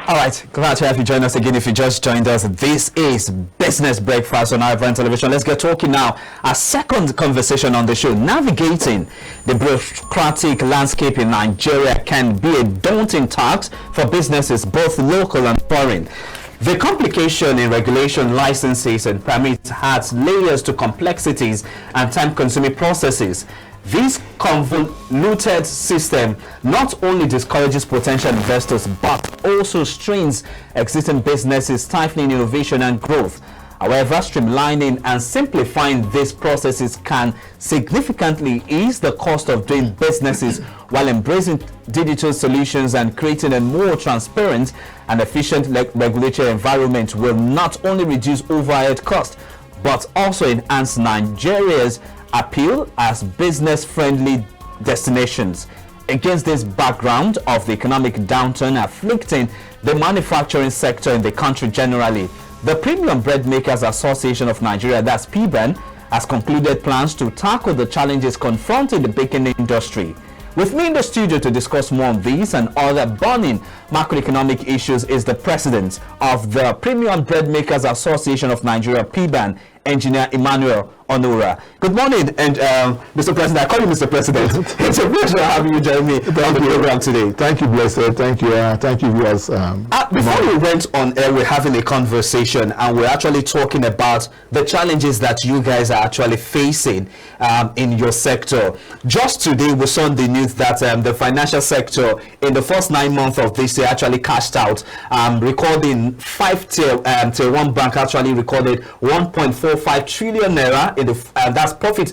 All right, glad to have you join us again. If you just joined us, this is Business Breakfast on iBrand Television. Let's get talking now. Our second conversation on the show, navigating the bureaucratic landscape in Nigeria can be a daunting task for businesses, both local and foreign. The complication in regulation, licenses, and permits adds layers to complexities and time-consuming processes. This convoluted system not only discourages potential investors but also strains existing businesses, stifling innovation and growth. However, streamlining and simplifying these processes can significantly ease the cost of doing businesses while embracing digital solutions and creating a more transparent and efficient regulatory environment will not only reduce overhead costs but also enhance Nigeria's appeal as business-friendly destinations. Against this background of the economic downturn afflicting the manufacturing sector in the country generally, the Premium Bread Makers Association of Nigeria, that's PBAN, has concluded plans to tackle the challenges confronting the baking industry. With me in the studio to discuss more on these and other burning macroeconomic issues is the president of the Premium Bread Makers Association of Nigeria, PBAN, Engineer Emmanuel Onura. Good morning, and Mr. President, I call you Mr. President. It's a pleasure having you join me on the program today. Thank you, Blessed. Thank you, viewers. Before we went on air, we're having a conversation, and we're actually talking about the challenges that you guys are actually facing in your sector. Just today, we saw in the news that the financial sector in the first 9 months of this year actually cashed out, recording 5 tier 1 bank actually recorded 1.45 trillion naira in the that's profit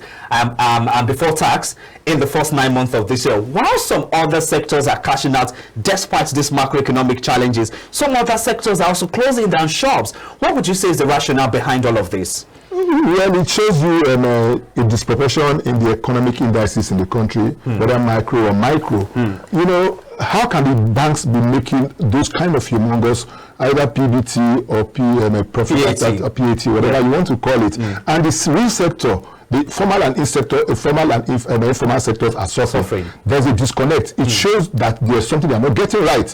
before tax in the first 9 months of this year. While some other sectors are cashing out despite these macroeconomic challenges, some other sectors are also closing down shops. What would you say is the rationale behind all of this? Well, it shows you a disproportion in the economic indices in the country, whether micro or micro. You know, how can the banks be making those kind of humongous, either PBT or profit or PAT, whatever you want to call it, and the real sector, the formal and informal sectors are suffering. There's a disconnect. It shows that there's something they're not getting right.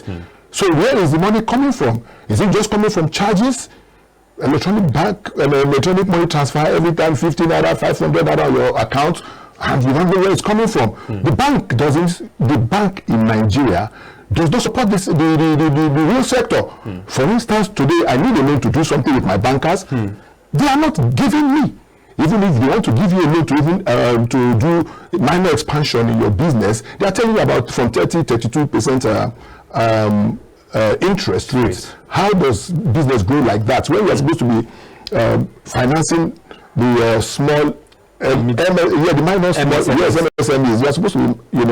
So where is the money coming from? Is it just coming from charges? Electronic money transfer every time, 50 naira, 500 naira on your account, and you don't know where it's coming from. The bank in Nigeria does not support this, the real sector. For instance, today I need a loan to do something with my bankers. They are not giving me. Even if they want to give you a loan to even to do minor expansion in your business, they are telling you about from 32% interest rates. How does business grow like that when we are supposed to be financing the small, the minor small, MSMEs? We are supposed to be,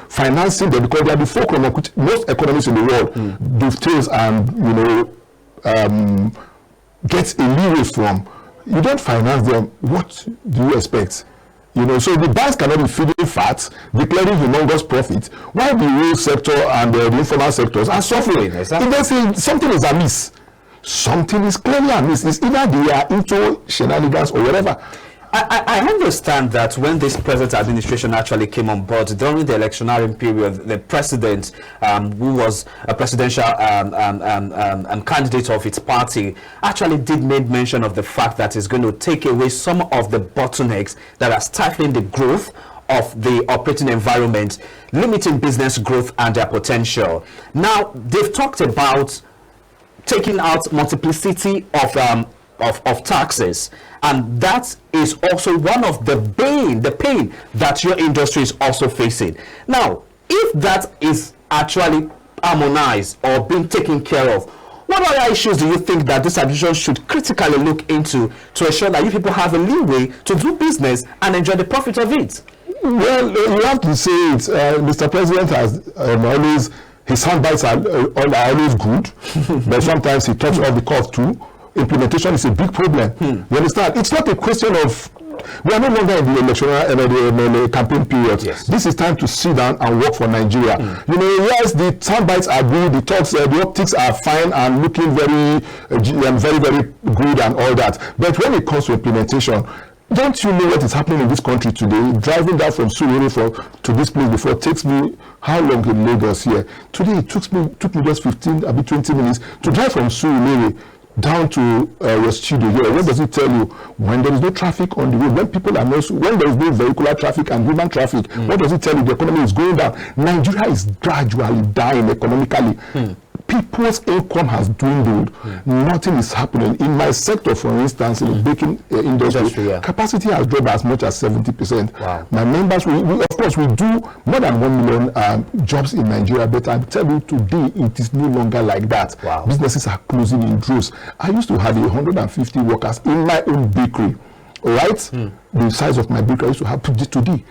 financing them because they are the fulcrum of which most economies in the world dovetails and gets a leeway from. You don't finance them. What do you expect? So the banks cannot be feeding fat, declaring humongous profit, while the real sector and the informal sectors are suffering. Exactly. If they say something is amiss, something is clearly amiss. It's either they are into shenanigans or whatever. I understand that when this present administration actually came on board during the electionary period, the president, who was a presidential candidate of its party, actually did make mention of the fact that it's going to take away some of the bottlenecks that are stifling the growth of the operating environment, limiting business growth and their potential. Now, they've talked about taking out multiplicity of taxes, and that is also one of the pain that your industry is also facing. Now, if that is actually harmonized or being taken care of, what other issues do you think that this administration should critically look into to ensure that you people have a leeway to do business and enjoy the profit of it? Well, you have to say it. Mr. President has always, his soundbites are always good, but sometimes he talks off the cuff too. Implementation is a big problem. You understand? It's not a question of, we are no longer in the electoral campaign period. Yes. This is time to sit down and work for Nigeria. Yes, the soundbites are good, the talks, the optics are fine and looking very, very, very good and all that. But when it comes to implementation, Don't you know what is happening in this country today? Driving down from Surulere to this place before takes me how long in Lagos here? Today it took me just 15, a bit 20 minutes to drive from Surulere down to your studio here. What does it tell you? When there is no traffic on the road, when there is no vehicular traffic and human traffic, what does it tell you? The economy is going down. Nigeria is gradually dying economically. People's income has dwindled. Nothing is happening. In my sector, for instance, in the baking industry, capacity has dropped as much as 70%. Wow. My members, of course, we do more than 1 million jobs in Nigeria, but I tell you today, it is no longer like that. Wow. Businesses are closing in droves. I used to have 150 workers in my own bakery, all right? The size of my bakery I used to have today.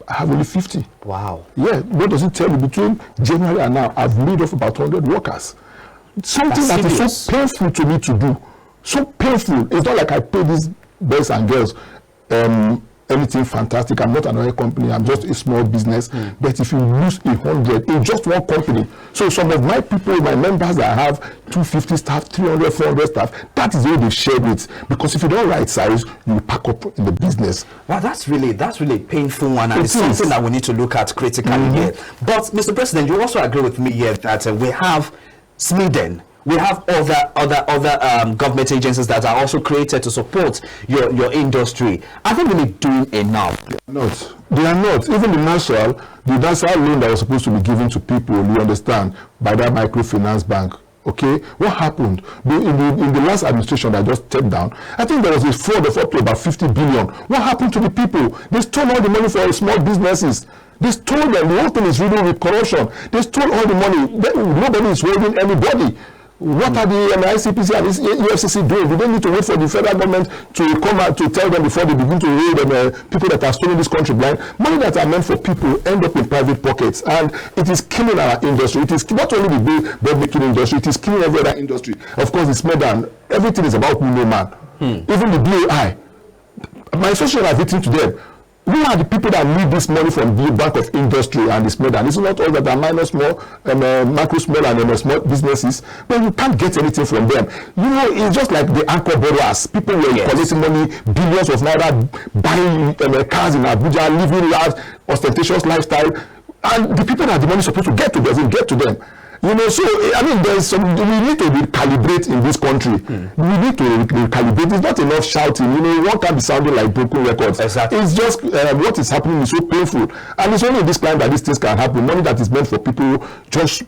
I have only 50. Wow. Yeah, what does it tell you? Between January and now, I've laid off about 100 workers. Something that is so painful to me to do. So painful. It's not like I pay these boys and girls anything fantastic. I'm not an oil company. I'm just a small business. But if you lose 100 in just one company, so some of my people, my members that have 250 staff, 300, 400 staff, that is where they share it. Because if you don't right size, you pack up in the business. Well, that's really a painful one, and it's something that we need to look at critically here. But Mr. President, you also agree with me here that we have Sweden. We have other government agencies that are also created to support your industry. Are they really doing enough? They are not. Even the national loan that was supposed to be given to people, you understand, by that microfinance bank. Okay, what happened in the last administration that just stepped down? I think there was a fraud of up to about 50 billion. What happened to the people? They stole all the money for small businesses. They stole them. The whole thing is really with corruption. They stole all the money. Nobody is holding anybody. What are the ICPC and EFCC doing? Do they need to wait for the federal government to come out to tell them before they begin to raid people that are stealing this country blind? Money that are meant for people end up in private pockets, and it is killing our industry. It is not only the bread making industry, it is killing every other industry. Of course, it's more than everything is about no man. Even the BAI. My association have written to them. Who are the people that need this money from the Bank of Industry and the small? And it's not all that are minor, small, macro, small, and small businesses, but you can't get anything from them. You know, it's just like the anchor borrowers. People were collecting money, billions of naira, buying cars in Abuja, living large, ostentatious lifestyle, and the people that the money is supposed to get to doesn't get to them. You know, so I mean, we need to recalibrate in this country. We need to recalibrate. It's not enough shouting. You know, one can't be sounding like broken records. Exactly. It's just what is happening is so painful, and it's only in this time that these things can happen. Money that is meant for people just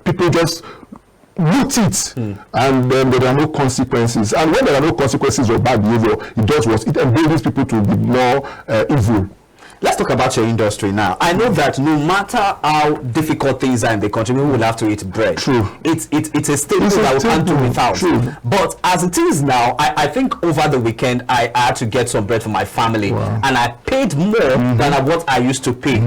loot it, and then there are no consequences. And when there are no consequences of bad behavior, it does what? It emboldens people to be more evil. Let's talk about your industry now. I know that no matter how difficult things are in the country, we will have to eat bread. True. It's a staple that we can't do without. True. But as it is now, I think over the weekend I had to get some bread for my family, and I paid more than what I used to pay.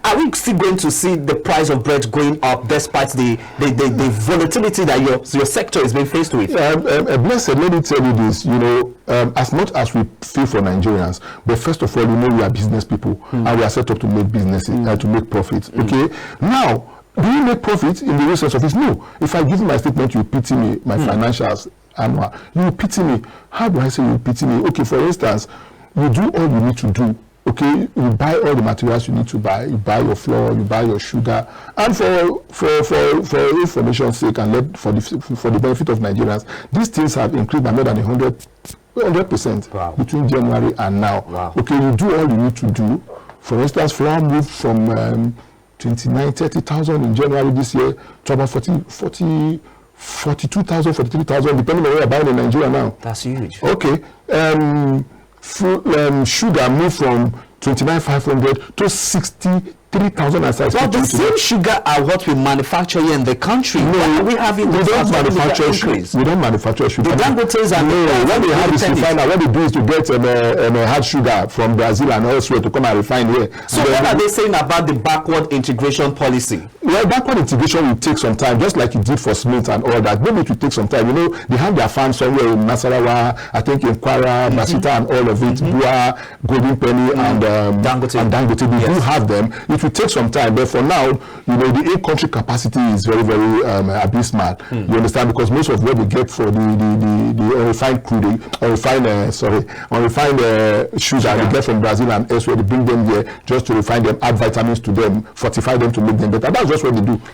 Are we still going to see the price of bread going up despite the volatility that your sector is being faced with? Blessed, let me tell you this. You know, as much as we feel for Nigerians, but first of all, you know, we are business people. And we are set up to make businesses and to make profits. Okay. Now, do you make profit in the real sense of it? No. If I give you my statement, you pity me, my financials, annual, you pity me. How do I say you pity me? Okay, for instance, you do all you need to do. Okay, you buy all the materials you need to buy. You buy your flour, you buy your sugar, and for information's sake and for the benefit of Nigerians, these things have increased by more than 100% between January and now. Okay, you do all you need to do. For instance, flour moved from 29,000-30,000 in January this year to about 42,000, 43,000, depending on where you're buying in Nigeria now. That's huge. Okay. Sugar moved from 29,500 to 63,000 as I Well, the same sugar are what we manufacture here in the country. No, we don't manufacture sugar. We don't manufacture sugar. The Dangotes are what they have is refiner. What they do is to get hard sugar from Brazil and elsewhere to come and refine here. So what are they saying about the backward integration policy? Well, backward integration will take some time, just like it did for Smith and all that. Maybe it will take some time. You know, they have their farm somewhere in Nasarawa, I think in Kwara, Basita, and all of it, Bua, Golden Penny, and Dangote. We do have them. It will take some time, but for now, you know, the in-country capacity is very, very abysmal. You understand? Because most of what we get for the unrefined crude, unrefined shoes that we get from Brazil and elsewhere, they bring them here just to refine them, add vitamins to them, fortify them to make them better. That's just what they do.